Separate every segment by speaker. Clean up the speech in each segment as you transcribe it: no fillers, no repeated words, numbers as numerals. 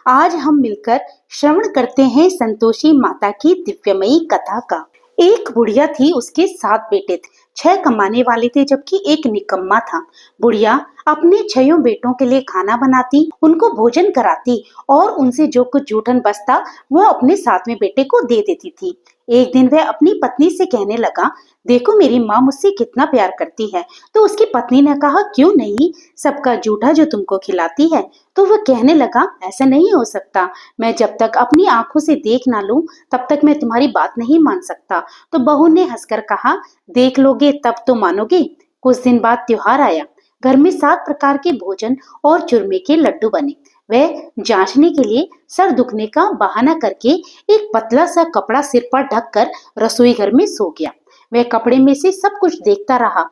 Speaker 1: आज हम मिलकर श्रवण करते हैं संतोषी माता की दिव्यमयी कथा का। एक बुढ़िया थी, उसके 7 बेटे थे। 6 कमाने वाले थे जबकि एक निकम्मा था। बुढ़िया अपने 6 बेटों के लिए खाना बनाती, उनको भोजन कराती और उनसे जो कुछ जूठन बचता वह अपने 7वें बेटे को दे देती थी। एक दिन वह अपनी पत्नी से कहने लगा, देखो मेरी माँ मुझसे कितना प्यार करती है। तो उसकी पत्नी ने कहा, क्यों नहीं, सबका जूठा जो तुमको खिलाती है। तो वह कहने लगा, ऐसा नहीं हो सकता, मैं जब तक अपनी आंखों से देख ना लूं तब तक मैं तुम्हारी बात नहीं मान सकता। तो बहू ने हंसकर कहा, देख लोगे तब तो मानोगे। कुछ दिन बाद त्योहार आया। घर में 7 प्रकार के भोजन और चूरमे के लड्डू बने। वह जांचने के लिए सर दुखने का बहाना करके एक पतला सा कपड़ा सिर पर ढककर रसोई घर में सो गया। वह कपड़े में से सब कुछ देखता रहा।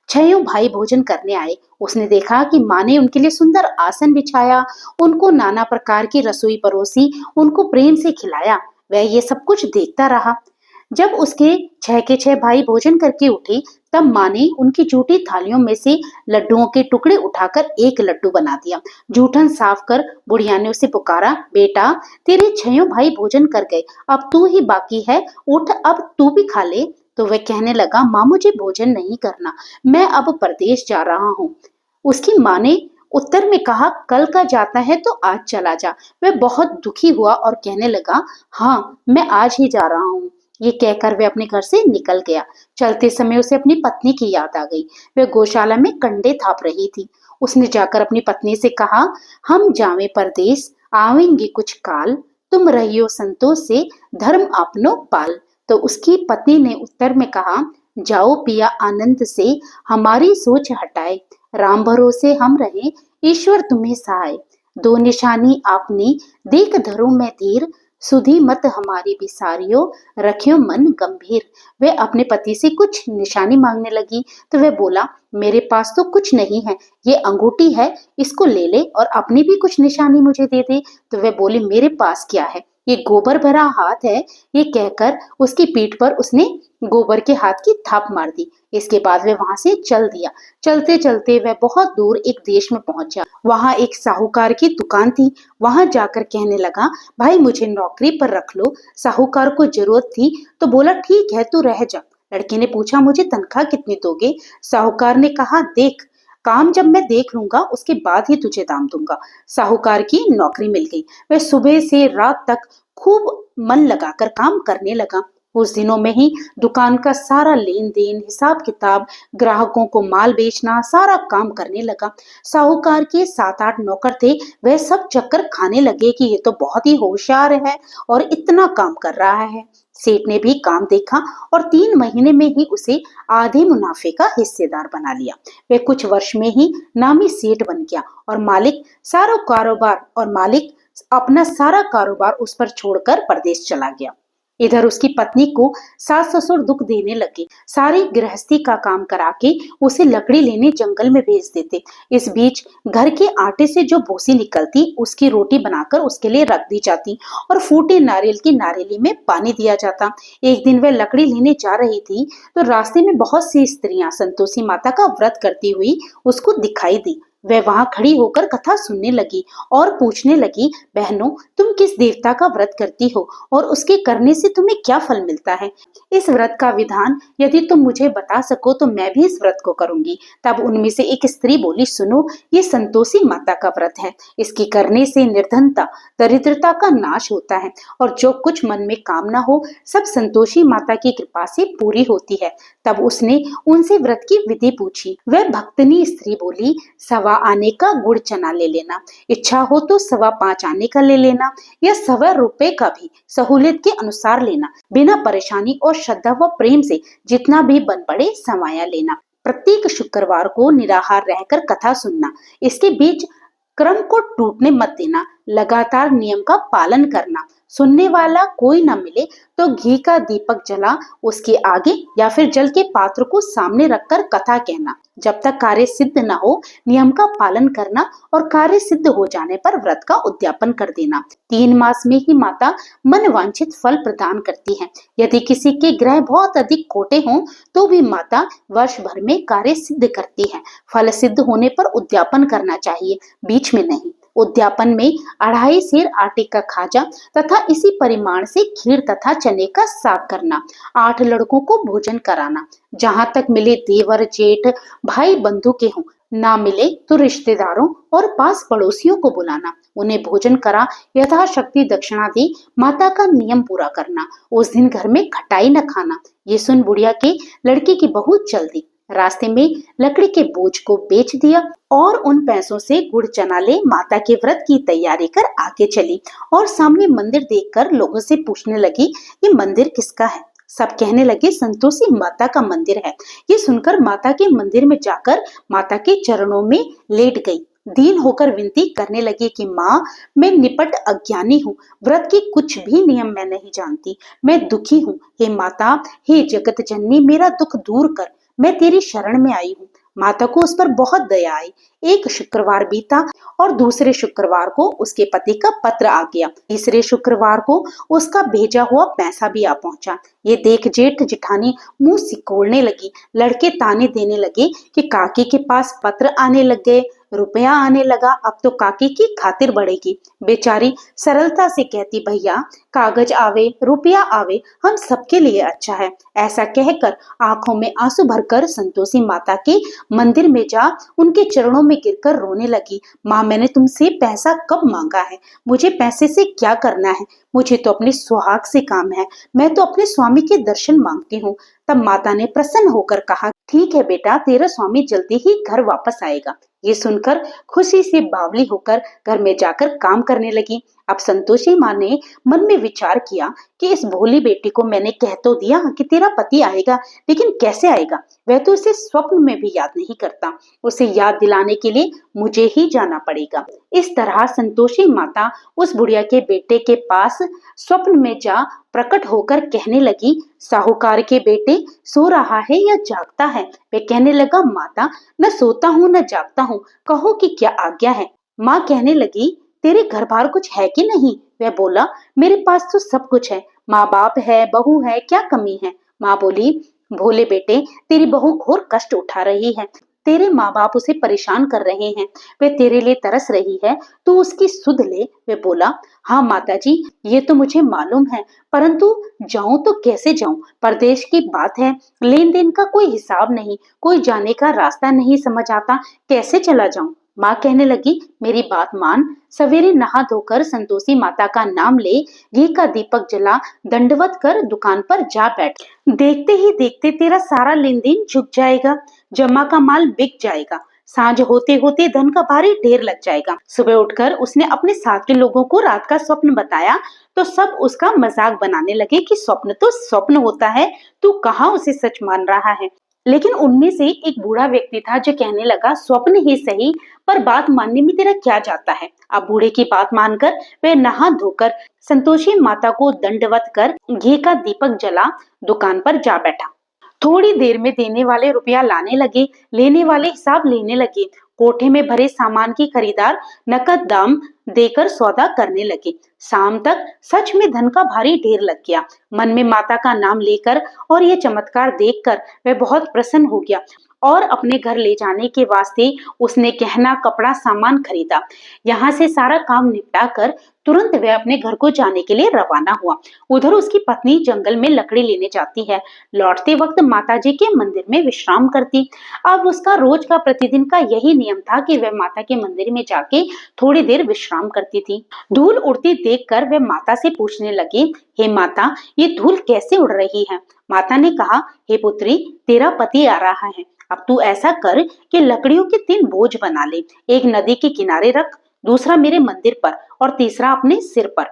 Speaker 1: 6 भाई भोजन करने आए। उसने देखा कि माँ ने उनके लिए सुंदर आसन बिछाया, उनको नाना प्रकार की रसोई परोसी, उनको प्रेम से खिलाया। वह ये सब कुछ देखता रहा। जब उसके 6 के 6 भाई भोजन करके उठे तब माँ ने उनकी जूठी थालियों में से लड्डुओं के टुकड़े उठाकर एक लड्डू बना दिया। जूठन साफ कर बुढ़िया ने उसे पुकारा, बेटा तेरे 6 भाई भोजन कर गए, अब तू ही बाकी है, उठ अब तू भी खा ले। तो वह कहने लगा, माँ मुझे भोजन नहीं करना, मैं अब परदेश जा रहा हूँ। उसकी माँ ने उत्तर में कहा, कल का जाता है तो आज चला जा। वह बहुत दुखी हुआ और कहने लगा, हाँ मैं आज ही जा रहा हूँ। ये कहकर वह अपने घर से निकल गया। चलते समय उसे अपनी पत्नी की याद आ गई। वह गौशाला में कंडे थाप रही थी। उसने जाकर अपनी पत्नी से कहा, हम जावे परदेश, आवेंगे कुछ काल, तुम रहियो संतोष से, धर्म आपनो पाल। तो उसकी पत्नी ने उत्तर में कहा, जाओ पिया आनंद से, हमारी सोच हटाए, राम भरोसे हम रहे, ईश्वर तुम्हें सहाय। 2 निशानी आपने देख धरो मैं धीर, सुधी मत हमारी बिसारियो, रखियो मन गंभीर। वह अपने पति से कुछ निशानी मांगने लगी तो वह बोला, मेरे पास तो कुछ नहीं है, ये अंगूठी है, इसको ले ले और अपनी भी कुछ निशानी मुझे दे दे। तो वह बोली, मेरे पास क्या है, ये गोबर भरा हाथ है। ये कहकर उसकी पीठ पर उसने गोबर के हाथ की थाप मार दी। इसके बाद वह वहां से चल दिया। चलते चलते वह बहुत दूर एक देश में पहुंचा। वहां एक साहूकार की दुकान थी। वहां जाकर कहने लगा, भाई मुझे नौकरी पर रख लो। साहूकार को जरूरत थी तो बोला, ठीक है तू रह जा। लड़के ने पूछा, मुझे तनख्वाह कितनी दोगे? साहूकार ने कहा, देख काम जब मैं देख लूंगा उसके बाद ही तुझे दाम दूंगा। साहूकार की नौकरी मिल गई। वह सुबह से रात तक खूब मन लगाकर काम करने लगा। कुछ दिनों में ही दुकान का सारा लेन देन, हिसाब किताब, ग्राहकों को माल बेचना, सारा काम करने लगा। साहूकार के 7-8 नौकर थे। वह सब चक्कर खाने लगे कि ये तो बहुत ही होशियार है और इतना काम कर रहा है। सेठ ने भी काम देखा और 3 महीने में ही उसे आधे मुनाफे का हिस्सेदार बना लिया। वह कुछ वर्ष में ही नामी सेठ बन गया और मालिक अपना सारा कारोबार उस पर छोड़कर परदेश चला गया। इधर उसकी पत्नी को सास ससुर दुख देने लगे। सारी गृहस्थी का काम करा के उसे लकड़ी लेने जंगल में भेज देते। इस बीच घर के आटे से जो भूसी निकलती उसकी रोटी बनाकर उसके लिए रख दी जाती और फूटे नारियल की नारियली में पानी दिया जाता। एक दिन वह लकड़ी लेने जा रही थी तो रास्ते में बहुत सी स्त्रियां संतोषी माता का व्रत करती हुई उसको दिखाई दी। वह वहां खड़ी होकर कथा सुनने लगी और पूछने लगी, बहनों तुम किस देवता का व्रत करती हो और उसके करने से तुम्हें क्या फल मिलता है? इस व्रत का विधान यदि तुम मुझे बता सको तो मैं भी इस व्रत को करूंगी। तब उनमें से एक स्त्री बोली, सुनो ये संतोषी माता का व्रत है। इसके करने से निर्धनता दरिद्रता का नाश होता है और जो कुछ मन में कामना हो सब संतोषी माता की कृपा से पूरी होती है। तब उसने उनसे व्रत की विधि पूछी। वह भक्तनी स्त्री बोली, 1.25 आने का गुड़ चना ले लेना, इच्छा हो तो 5.25 आने का ले लेना या 1.25 रुपए का भी सहूलियत के अनुसार लेना। बिना परेशानी और श्रद्धा व प्रेम से जितना भी बन पड़े समाया लेना। प्रत्येक शुक्रवार को निराहार रहकर कथा सुनना। इसके बीच क्रम को टूटने मत देना। लगातार नियम का पालन करना। सुनने वाला कोई न मिले तो घी का दीपक जला उसके आगे या फिर जल के पात्र को सामने रखकर कथा कहना। जब तक कार्य सिद्ध न हो नियम का पालन करना और कार्य सिद्ध हो जाने पर व्रत का उद्यापन कर देना। 3 मास में ही माता मन वांछित फल प्रदान करती है। यदि किसी के ग्रह बहुत अधिक खोटे हों तो भी माता वर्ष भर में कार्य सिद्ध करती है। फल सिद्ध होने पर उद्यापन करना चाहिए, बीच में नहीं। उद्यापन में 2.5 सेर आटे का खाजा तथा इसी परिमाण से खीर तथा चने का साग करना, 8 लड़कों को भोजन कराना, जहां तक मिले देवर जेठ भाई बंधु के हों, ना मिले तो रिश्तेदारों और पास पड़ोसियों को बुलाना, उन्हें भोजन करा यथाशक्ति दक्षिणा दी, माता का नियम पूरा करना, उस दिन घर में खटाई न खाना। ये सुन बुढ़िया के लड़के की बहू चल दी, रास्ते में लकड़ी के बोझ को बेच दिया और उन पैसों से गुड़ चना ले माता के व्रत की तैयारी कर आगे चली और सामने मंदिर देखकर लोगों से पूछने लगी, ये मंदिर किसका है? सब कहने लगे संतोषी माता का मंदिर है। ये सुनकर माता के मंदिर में जाकर माता के चरणों में लेट गई, दीन होकर विनती करने लगी कि माँ, मैं निपट अज्ञानी हूँ, व्रत की कुछ भी नियम मैं नहीं जानती, मैं दुखी हूँ, हे माता, हे जगत जननी, मेरा दुख दूर कर, मैं तेरी शरण में आई हूँ। माता को उस पर बहुत दया आई। एक शुक्रवार बीता और दूसरे शुक्रवार को उसके पति का पत्र आ गया, तीसरे शुक्रवार को उसका भेजा हुआ पैसा भी आ पहुंचा। ये देख जेठ जिठानी मुंह सिकोड़ने लगी, लड़के ताने देने लगे कि काकी के पास पत्र आने लग गए, रुपया आने लगा, अब तो काकी की खातिर बढ़ेगी। बेचारी सरलता से कहती, भैया कागज आवे रुपया आवे हम सबके लिए अच्छा है। ऐसा कहकर आंखों में आंसू भरकर संतोषी माता के मंदिर में जा उनके चरणों में गिरकर रोने लगी। माँ, मैंने तुमसे पैसा कब मांगा है? मुझे पैसे से क्या करना है? मुझे तो अपने सुहाग से काम है, मैं तो अपने स्वामी के दर्शन मांगती हूँ। तब माता ने प्रसन्न होकर कहा, ठीक है बेटा, तेरा स्वामी जल्दी ही घर वापस आएगा। ये सुनकर खुशी से बावली होकर घर में जाकर काम करने लगी। अब संतोषी माँ ने मन में विचार किया कि इस भोली बेटी को मैंने कह तो दिया कि तेरा पति आएगा, लेकिन कैसे आएगा? वह तो उसे स्वप्न में भी याद नहीं करता। उसे याद दिलाने के लिए मुझे ही जाना पड़ेगा। इस तरह संतोषी माता उस बुढ़िया के बेटे के पास स्वप्न में जा प्रकट होकर कहने लगी, साहूकार के बेटे सो रहा है या जागता है? वे कहने लगा, माता, न सोता हूँ न जागता हूँ, कहो कि क्या आज्ञा है? माँ कहने लगी, तेरे घर बार कुछ है कि नहीं? वह बोला, मेरे पास तो सब कुछ है, माँ बाप है, बहू है, क्या कमी है? माँ बोली, भोले बेटे, तेरी बहू घोर कष्ट उठा रही है, तेरे माँ बाप उसे परेशान कर रहे हैं, वे तेरे लिए तरस रही है, तू उसकी सुध ले। वे बोला, हाँ माता जी, ये तो मुझे मालूम है, परंतु जाऊं तो कैसे जाऊं? परदेश की बात है, लेन देन का कोई हिसाब नहीं, कोई जाने का रास्ता नहीं समझ आता, कैसे चला जाऊं? माँ कहने लगी, मेरी बात मान, सवेरे नहा धोकर संतोषी माता का नाम ले, घी का दीपक जला, दंडवत कर दुकान पर जा बैठ। देखते ही देखते तेरा सारा लेन देन झुक जाएगा, जमा का माल बिक जाएगा, सांझ होते होते धन का भारी ढेर लग जाएगा। सुबह उठकर उसने अपने साथ के लोगों को रात का स्वप्न बताया तो सब उसका मजाक बनाने लगे कि स्वप्न तो स्वप्न होता है, तू कहाँ उसे सच मान रहा है। लेकिन उनमें से एक बूढ़ा व्यक्ति था जो कहने लगा, स्वप्न ही सही, पर बात मानने में तेरा क्या जाता है? अब बूढ़े की बात मानकर वह नहा धोकर संतोषी माता को दंडवत कर घी का दीपक जला दुकान पर जा बैठा। थोड़ी देर में देने वाले रुपया लाने लगे, लेने वाले हिसाब लेने लगे। कोठे में भरे सामान की खरीदार नकद दाम देकर सौदा करने लगे। शाम तक सच में धन का भारी ढेर लग गया। मन में माता का नाम लेकर और यह चमत्कार देखकर वह बहुत प्रसन्न हो गया और अपने घर ले जाने के वास्ते उसने गहना कपड़ा सामान खरीदा। यहाँ से सारा काम निपटा कर तुरंत वह अपने घर को जाने के लिए रवाना हुआ। उधर उसकी पत्नी जंगल में लकड़ी लेने जाती है, लौटते वक्त माताजी के मंदिर में विश्राम करती। अब उसका रोज का प्रतिदिन का यही नियम था कि वह माता के मंदिर में जाके थोड़ी देर विश्राम करती थी। धूल उड़ती देखकर वह माता से पूछने लगी, हे माता, ये धूल कैसे उड़ रही है? माता ने कहा, हे पुत्री, तेरा पति आ रहा है, अब तू ऐसा कर कि लकड़ियों के 3 बोझ बना ले, एक नदी के किनारे रख, दूसरा मेरे मंदिर पर और तीसरा अपने सिर पर।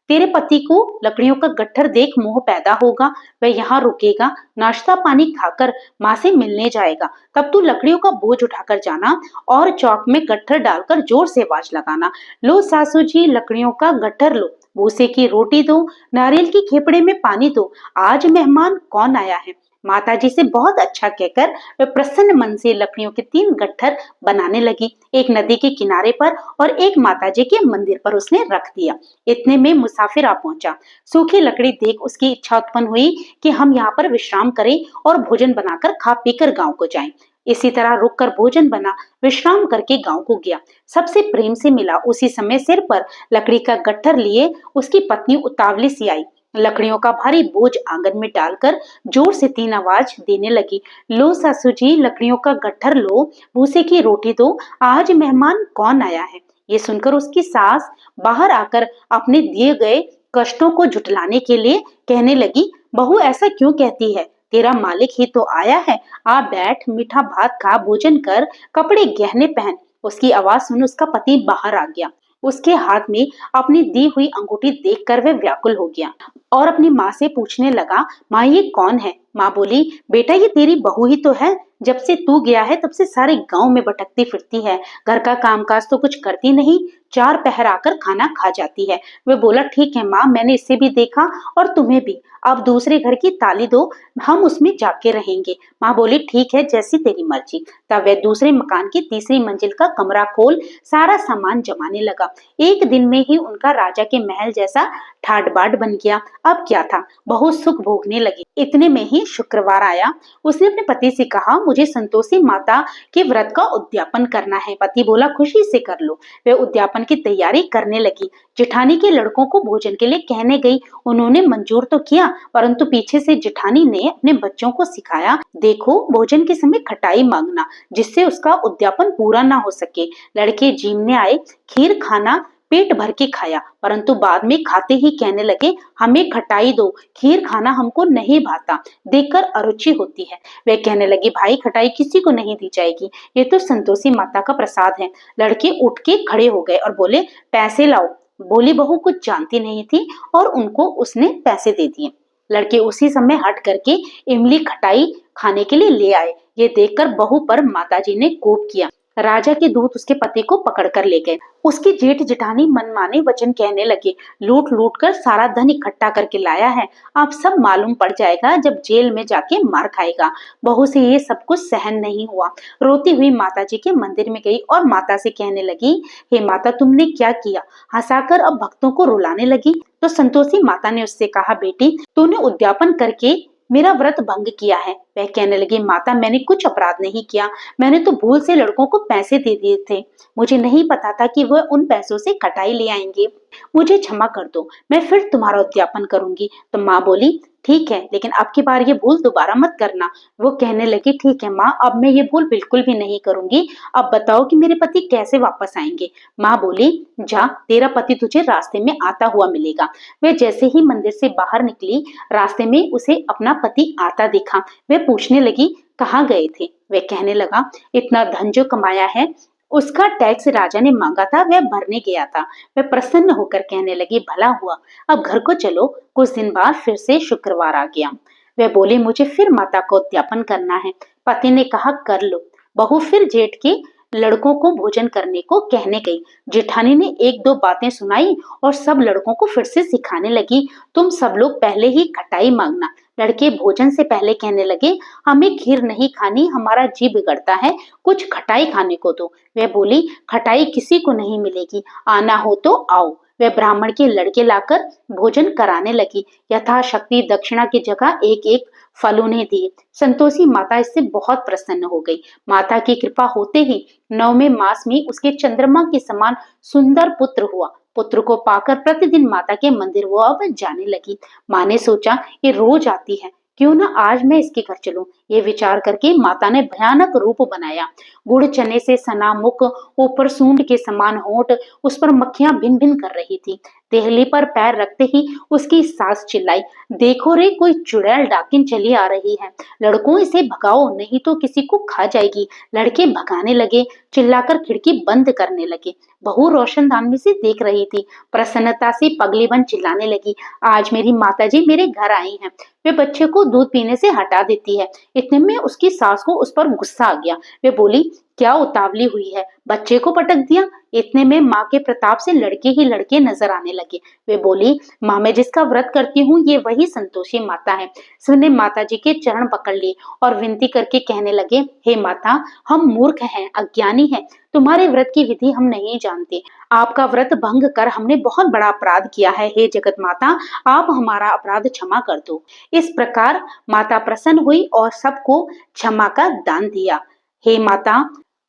Speaker 1: तेरे पति को लकड़ियों का गट्ठर देख मोह पैदा होगा, वह यहाँ रुकेगा, नाश्ता पानी खाकर माँ से मिलने जाएगा। तब तू लकड़ियों का बोझ उठाकर जाना और चौक में गट्ठर डालकर जोर से आवाज लगाना, लो सासू जी, लकड़ियों का गट्ठर लो, भूसे की रोटी दो, नारियल की खेपड़े में पानी दो, आज मेहमान कौन आया है। माताजी से बहुत अच्छा कहकर वह प्रसन्न मन से लकड़ियों के 3 गट्ठर बनाने लगी। एक नदी के किनारे पर और एक माताजी के मंदिर पर उसने रख दिया। इतने में मुसाफिर आ पहुंचा। सूखी लकड़ी देख उसकी इच्छा उत्पन्न हुई कि हम यहाँ पर विश्राम करें और भोजन बनाकर खा पीकर गांव को जाएं। इसी तरह रुक कर भोजन बना, विश्राम करके गांव को गया, सबसे प्रेम से मिला। उसी समय सिर पर लकड़ी का गट्ठर लिए उसकी पत्नी उतावली सी आई। लकड़ियों का भारी बोझ आंगन में डालकर जोर से 3 आवाज देने लगी, लो सासू जी, लकड़ियों का गट्ठर लो, भूसे की रोटी दो, आज मेहमान कौन आया है। ये सुनकर उसकी सास बाहर आकर अपने दिए गए कष्टों को जुटलाने के लिए कहने लगी, बहू ऐसा क्यों कहती है, तेरा मालिक ही तो आया है, आ बैठ, मीठा भात खा, भोजन कर, कपड़े गहने पहन। उसकी आवाज सुन उसका पति बाहर आ गया। उसके हाथ में अपनी दी हुई अंगूठी देखकर वह व्याकुल हो गया और अपनी माँ से पूछने लगा, माँ ये कौन है। माँ बोली, बेटा ये तेरी बहू ही तो है, जब से तू गया है तब से सारे गांव में भटकती फिरती है, घर का कामकाज तो कुछ करती नहीं, 4 पहर आकर खाना खा जाती है। वह बोला, ठीक है माँ, मैंने इसे भी देखा और तुम्हें भी, अब दूसरे घर की ताली दो, हम उसमें जाके रहेंगे। माँ बोली, ठीक है, जैसी तेरी मर्जी। तब वह दूसरे मकान की तीसरी मंजिल का कमरा खोल सारा सामान जमाने लगा। एक दिन में ही उनका राजा के महल जैसा ठाट बाट बन गया। अब क्या था, बहुत सुख भोगने लगी। इतने में ही शुक्रवार आया। उसने अपने पति से कहा, मुझे संतोषी माता के व्रत का उद्यापन करना है। पति बोला, खुशी से कर लो। वह उद्यापन की तैयारी करने लगी। जेठानी के लड़कों को भोजन के लिए कहने गई। उन्होंने मंजूर तो किया, परंतु पीछे से जेठानी ने अपने बच्चों को सिखाया, देखो भोजन के समय खटाई मांगना, जिससे उसका उद्यापन पूरा ना हो सके। लड़के जीमने आए, खीर खाना पेट भर के खाया, परंतु बाद में खाते ही कहने लगे, हमें खटाई दो, खीर खाना हमको नहीं भाता, देखकर अरुचि होती है। वे कहने लगी, भाई खटाई किसी को नहीं दी जाएगी, ये तो संतोषी माता का प्रसाद है। लड़के उठ के खड़े हो गए और बोले, पैसे लाओ। बोली बहू कुछ जानती नहीं थी और उनको उसने पैसे दे दिए। लड़के उसी समय हट करके इमली खटाई खाने के लिए ले आए। ये देखकर बहू पर माताजी ने कोप किया। राजा के दूत उसके पति को पकड़ कर ले गए। उसकी जेठ जेठानी मनमाने वचन कहने लगे, लूट लूट कर सारा धन इकट्ठा करके लाया है, अब सब मालूम पड़ जाएगा जब जेल में जाके मार खाएगा। बहू से ये सब कुछ सहन नहीं हुआ। रोती हुई माता जी के मंदिर में गई और माता से कहने लगी, हे माता, तुमने क्या किया। हंसाकर अब भक्तों को रुलाने लगी। तो संतोषी माता ने उससे कहा, बेटी तूने उद्यापन करके मेरा व्रत भंग किया है। वह कहने लगी, माता मैंने कुछ अपराध नहीं किया, मैंने तो भूल से लड़कों को पैसे दे दिए थे, मुझे नहीं पता था कि वह उन पैसों से खटाई ले आएंगे, मुझे क्षमा कर दो, मैं फिर तुम्हारा उद्यापन करूंगी। तो माँ बोली, ठीक है, लेकिन अब की बार ये भूल दोबारा मत करना। वो कहने लगी, ठीक है माँ, अब मैं ये भूल बिल्कुल भी नहीं करूंगी। अब बताओ कि मेरे पति कैसे वापस आएंगे। माँ बोली, जा, तेरा पति तुझे रास्ते में आता हुआ मिलेगा। वे जैसे ही मंदिर से बाहर निकली, रास्ते में उसे अपना पति आता दिखा। वे पूछने लगी, कहाँ गए थे। वे कहने लगा, इतना धन जो कमाया है उसका टैक्स राजा ने मांगा था, वह भरने गया था। वह प्रसन्न होकर कहने लगी, भला हुआ, अब घर को चलो। कुछ दिन बाद फिर से शुक्रवार आ गया। वह बोली, मुझे फिर माता को उद्यापन करना है। पति ने कहा, कर लो। बहू फिर जेठ के लड़कों को भोजन करने को कहने गई। जेठानी ने 1-2 बातें सुनाई और सब लड़कों को फिर से सिखाने लगी, तुम सब लोग पहले ही खटाई मांगना। लड़के भोजन से पहले कहने लगे, हमें खीर नहीं खानी, हमारा जी बिगड़ता है, कुछ खटाई खाने को दो। वह बोली, खटाई किसी को नहीं मिलेगी, आना हो तो आओ। वह ब्राह्मण के लड़के लाकर भोजन कराने लगी। यथाशक्ति दक्षिणा की जगह एक एक फल उन्हें दिए। संतोषी माता इससे बहुत प्रसन्न हो गई। माता की कृपा होते ही 9वें मास में उसके चंद्रमा के समान सुंदर पुत्र हुआ। पुत्र को पाकर प्रतिदिन माता के मंदिर वो अब जाने लगी। माँ ने सोचा, ये रोज आती है, क्यों ना आज मैं इसके घर चलूं। ये विचार करके माता ने भयानक रूप बनाया। गुड़ चने से सना मुख, ऊपर सूंड के समान होंठ, उस पर मक्खियां भिन भिन कर रही थी। देहली पर पैर रखते ही उसकी सास चिल्लाई, देखो रे, कोई चुड़ैल डाकिन चली आ रही है, लड़कों इसे भगाओ, नहीं तो किसी को खा जाएगी। लड़के भगाने लगे, चिल्लाकर खिड़की बंद करने लगे। बहू रोशनदानी से देख रही थी। प्रसन्नता से पगलीबन चिल्लाने लगी, आज मेरी माताजी मेरे घर आई हैं। वे बच्चे को दूध पीने से हटा देती है। इतने में उसकी सास को उस पर गुस्सा आ गया। वे बोली, क्या उतावली हुई है, बच्चे को पटक दिया। इतने में माँ के प्रताप से लड़के ही लड़के नजर आने लगे। वे बोली, माँ मैं जिसका व्रत करती हूँ ये वही संतोषी माता है। सबने माता जी के चरण पकड़ लिए और विनती करके कहने लगे, हे माता, हम मूर्ख हैं, अज्ञानी हैं, तुम्हारे व्रत की विधि हम नहीं जानते। आपका व्रत भंग कर हमने बहुत बड़ा अपराध किया है। हे जगत माता, आप हमारा अपराध क्षमा कर दो। इस प्रकार माता प्रसन्न हुई और सबको क्षमा का दान दिया। हे माता,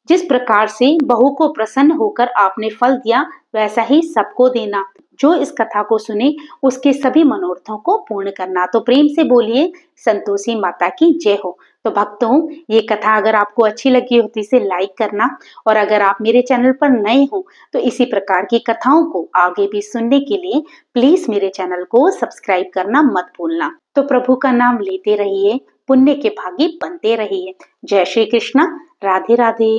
Speaker 1: जिस प्रकार से बहू को प्रसन्न होकर आपने फल दिया, वैसा ही सबको देना। जो इस कथा को सुने उसके सभी मनोरथों को पूर्ण करना। तो प्रेम से बोलिए संतोषी माता की जय हो। तो भक्तों, ये कथा अगर आपको अच्छी लगी हो तो इसे लाइक करना, और अगर आप मेरे चैनल पर नए हो तो इसी प्रकार की कथाओं को आगे भी सुनने के लिए प्लीज मेरे चैनल को सब्सक्राइब करना मत भूलना। तो प्रभु का नाम लेते रहिए, पुण्य के भागी बनते रहिए। जय श्री कृष्णा। राधे राधे।